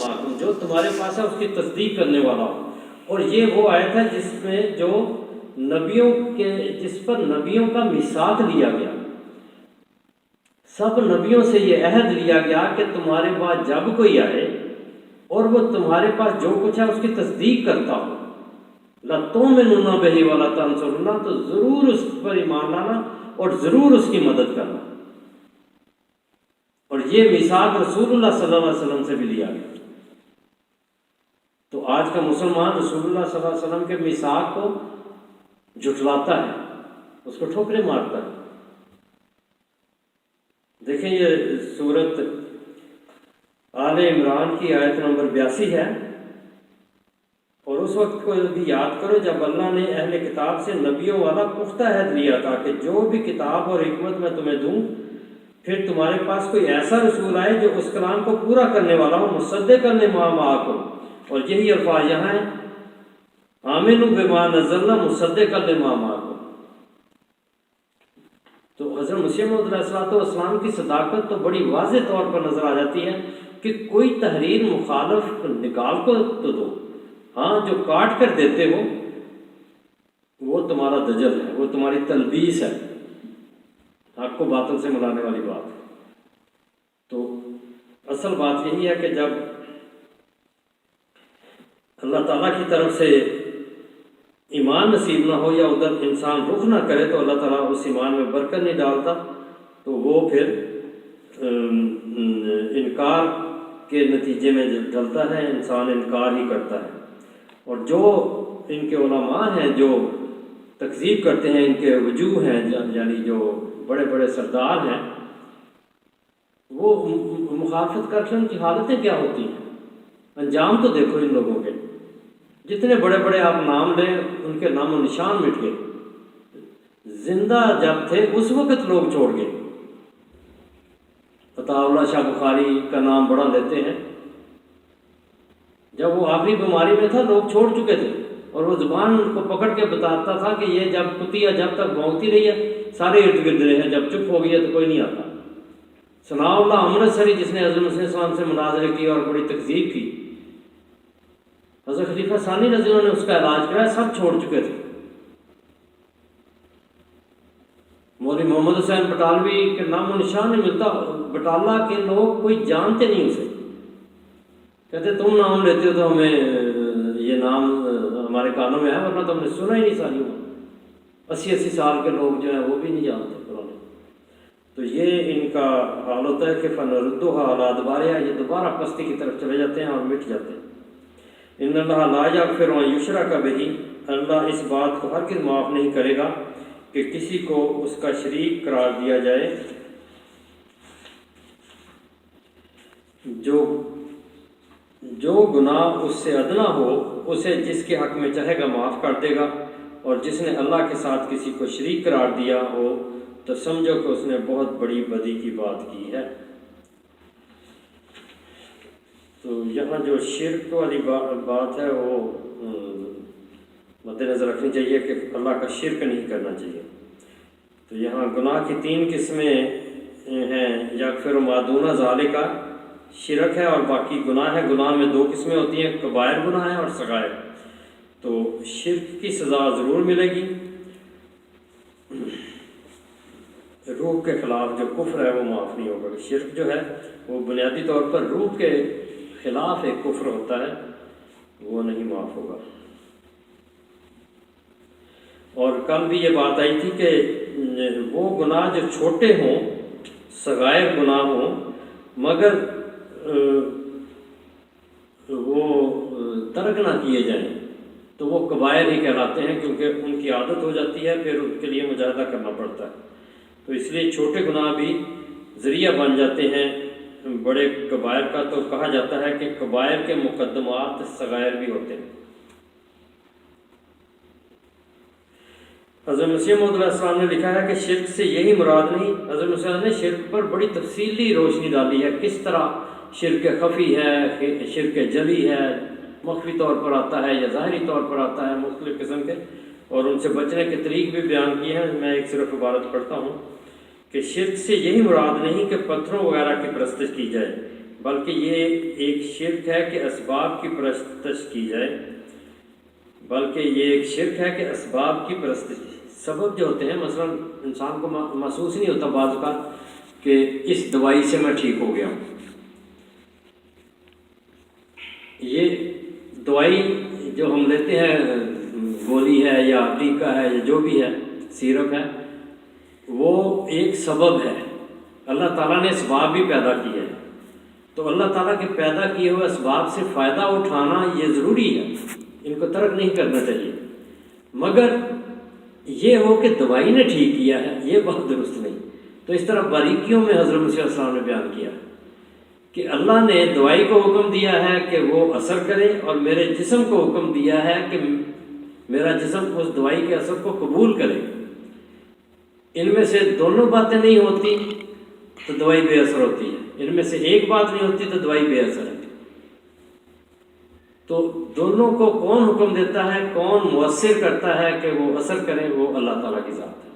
माकुम, जो तुम्हारे पास है उसकी तस्दीक करने वाला हो। और ये वो आयत है जिसमें जो जिस पर नबियों का मिसाक लिया गया, सब नबियों से ये अहद लिया गया कि तुम्हारे पास जब कोई आए और वो तुम्हारे पास जो कुछ है उसकी तस्दीक करता हो, लतुमिनुन्ना बिही व लतंसुरुन्ना, तो ज़रूर उस पर ईमान लाना और ज़रूर उसकी मदद करना। और ये मिसाक रसूलुल्लाह सल्लल्लाहु अलैहि वसल्लम से भी लिया गया। तो आज का मुसलमान रसूलुल्लाह सल्लल्लाहु अलैहि वसल्लम के मिसाक को झुठलाता है, उसको ठोकरे मारता है। देखें ये सूरत आले इमरान की आयत नंबर 82 है। और उस वक्त को भी याद करो जब अल्लाह ने अहले किताब से नबियों वाला पुख्ता अहद लिया था कि जो भी किताब और हिकमत मैं तुम्हें दूं, फिर तुम्हारे पास कोई ऐसा रसूल आए जो उस कलाम को पूरा करने वाला हो, मुसद्दिक़न लिमा माअकुम। और यही अल्फाज यहाँ है, आमिनू बिमा नज़्ज़लना मुसद्दिक़न लिमा माअकुम। तो हज़रत मसीह मौऊद अलैहिस्सलाम की सदाकत तो बड़ी वाज़ेह तौर पर नज़र आ जाती है कि कोई तहरीर मुखालफ निकाल को तो दो, हाँ जो काट कर देते हो वो तुम्हारा दजल है, वो तुम्हारी तलबीस है, आपको बातों से मिलाने वाली बात है। तो असल बात यही है कि जब अल्लाह ताला की तरफ से ईमान नसीब ना हो या उधर इंसान रुख ना करे तो अल्लाह ताला उस ईमान में बरकत नहीं डालता, तो वो फिर इनकार के नतीजे में डलता है, इंसान इनकार ही करता है। और जो इनके उलमा हैं जो तकज़ीब करते हैं, इनके वजूह हैं, यानी जो बड़े बड़े सरदार हैं, वो मुखालफत करके उनकी हालतें क्या होती हैं, अंजाम तो देखो इन लोगों के। जितने बड़े बड़े आप नाम लें उनके नामो निशान मिट गए। जिंदा जब थे उस वक़्त लोग छोड़ गए। अताउल्लाह शाह बुखारी का नाम बड़ा लेते हैं, जब वो आखिरी बीमारी में था लोग छोड़ चुके थे और वो ज़ुबान को पकड़ के बताता था कि ये जब कुतिया जब तक भौंकती रही है सारे इर्द गिर्द रहे हैं, जब चुप हो गई है तो कोई नहीं आता। सनाउल्लाह अमृतसरी जिसने हज़रत मसीह सल्लल्लाहु अलैहि वसल्लम से मुनाज़रे की और बड़ी तकज़ीब की, हज़रत खलीफा सानी रज़ी अल्लाह ने उसका इलाज कराया, सब छोड़ चुके थे। मौलवी मोहम्मद हुसैन बटालवी के नामो निशान नहीं मिलता, बटाला के लोग कोई जानते नहीं उसे, कहते तुम नाम लेते हो तो हमें ये नाम हमारे कानों में है, वरना तो हमने सुना ही नहीं सारी उम्र। 80-80 साल के लोग जो हैं वो भी नहीं जानते पुराने। तो ये इनका हाल होता है कि फ़नरुद्दुहा अला अदबारिहा, ये दोबारा पस्ती की तरफ चले जाते हैं और मिट जाते हैं। इन्नल्लाह ला यग़फ़िरु अन युशरका बिही, अल्लाह इस बात को हरगिज़ माफ़ नहीं करेगा कि किसी को उसका शरीक करार दिया जाए। जो गुनाह उससे अदना हो उसे जिसके हक़ में चाहेगा माफ़ कर देगा, और जिसने अल्लाह के साथ किसी को शरीक करार दिया हो तो समझो कि उसने बहुत बड़ी बदी की बात की है। तो यहाँ जो शिर्क वाली बात है वो मद्देनज़र रखनी चाहिए कि अल्लाह का शिर्क नहीं करना चाहिए। तो यहाँ गुनाह की 3 किस्में हैं, यग़फ़िरु मा दूना ज़ालिका शिरक है और बाकी गुनाह है। गुनाह में 2 किस्में होती हैं, कबायर गुनाह है और सगायर। तो शिर्क की सज़ा ज़रूर मिलेगी, रूह के ख़िलाफ़ जो कुफ्र है वो माफ़ नहीं होगा। शिर्क जो है वो बुनियादी तौर पर रूह के ख़िलाफ़ एक कुफ्र होता है, वो नहीं माफ़ होगा। और कल भी ये बात आई थी कि वो गुनाह जो छोटे हों, सगायर गुनाह हों, मगर वो तर्क ना किए जाएं तो वो कबायर ही कहलाते हैं, क्योंकि उनकी आदत हो जाती है, फिर उनके लिए मुजाहदा करना पड़ता है। तो इसलिए छोटे गुनाह भी ज़रिया बन जाते हैं बड़े कबायर का। तो कहा जाता है कि कबायर के मुकद्दमात सगायर भी होते हैं। हज़रत मसीह मौऊद अलैहिस्सलाम ने लिखा है कि शिर्क से यही मुराद नहीं। हज़रत मसीह ने शिर्क पर बड़ी तफसीली रोशनी डाली है, किस तरह शिर्क खफ़ी है, शिर्क जली है, मख्फी तौर पर आता है या ज़ाहरी तौर पर आता है, मुख्तलिफ़ किस्म के, और उनसे बचने के तरीक़ भी बयान किए हैं। मैं एक सिर्फ इबारत पढ़ता हूँ कि शिर्क से यही मुराद नहीं कि पत्थरों वगैरह की परस्तिश की जाए, بلکہ یہ ایک شرک ہے کہ اسباب کی پرستش کی جائے، سبب جو ہوتے ہیں، مثلا انسان کو محسوس نہیں ہوتا بعض اوقات کہ اس دوائی سے میں ٹھیک ہو گیا ہوں. یہ دوائی جو ہم لیتے ہیں، گولی ہے یا ٹیکہ ہے یا جو بھی ہے، سیرپ ہے، وہ ایک سبب ہے. اللہ تعالیٰ نے اسباب بھی پیدا کیے ہیں، تو اللہ تعالیٰ کے پیدا کیے ہوئے اسباب سے فائدہ اٹھانا یہ ضروری ہے، ان کو ترک نہیں کرنا چاہیے. مگر یہ ہو کہ دوائی نے ٹھیک کیا ہے، یہ بہت درست نہیں. تو اس طرح باریکیوں میں حضرت مسیح علیہ السلام نے بیان کیا کہ اللہ نے دوائی کو حکم دیا ہے کہ وہ اثر کرے، اور میرے جسم کو حکم دیا ہے کہ میرا جسم اس دوائی کے اثر کو قبول کرے. ان میں سے دونوں باتیں نہیں ہوتی تو دوائی بے اثر ہوتی ہے، ان میں سے ایک بات نہیں ہوتی تو دوائی بے اثر ہے. تو دونوں کو کون حکم دیتا ہے، کون مؤثر کرتا ہے کہ وہ اثر کرے، وہ اللہ تعالیٰ کی ذات ہے.